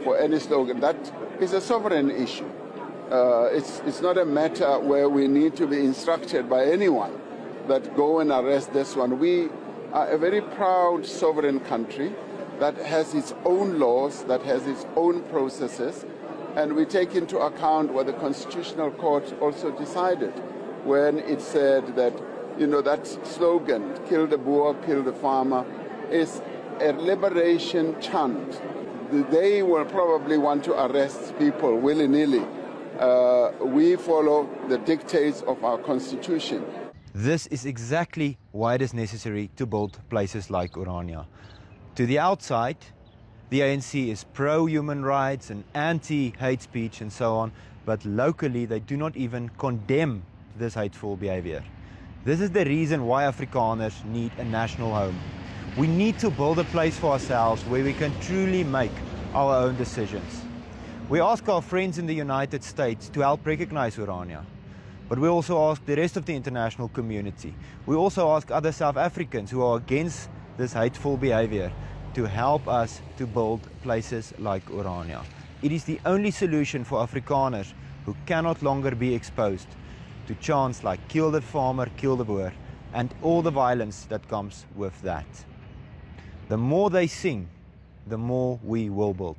for any slogan. That is a sovereign issue. It's not a matter where we need to be instructed by anyone that go and arrest this one. We are a very proud sovereign country that has its own laws, that has its own processes, and we take into account what the Constitutional Court also decided when it said that, that slogan, kill the Boer, kill the farmer, is a liberation chant. They will probably want to arrest people willy-nilly. We follow the dictates of our Constitution. This is exactly why it is necessary to build places like Orania. To the outside, the ANC is pro-human rights and anti-hate speech and so on, but locally they do not even condemn this hateful behavior. This is the reason why Afrikaners need a national home. We need to build a place for ourselves where we can truly make our own decisions. We ask our friends in the United States to help recognize Orania, but we also ask the rest of the international community. We also ask other South Africans who are against this hateful behavior to help us to build places like Orania. It is the only solution for Afrikaners who cannot longer be exposed to chants like kill the farmer, kill the Boer, and all the violence that comes with that. The more they sing, the more we will build.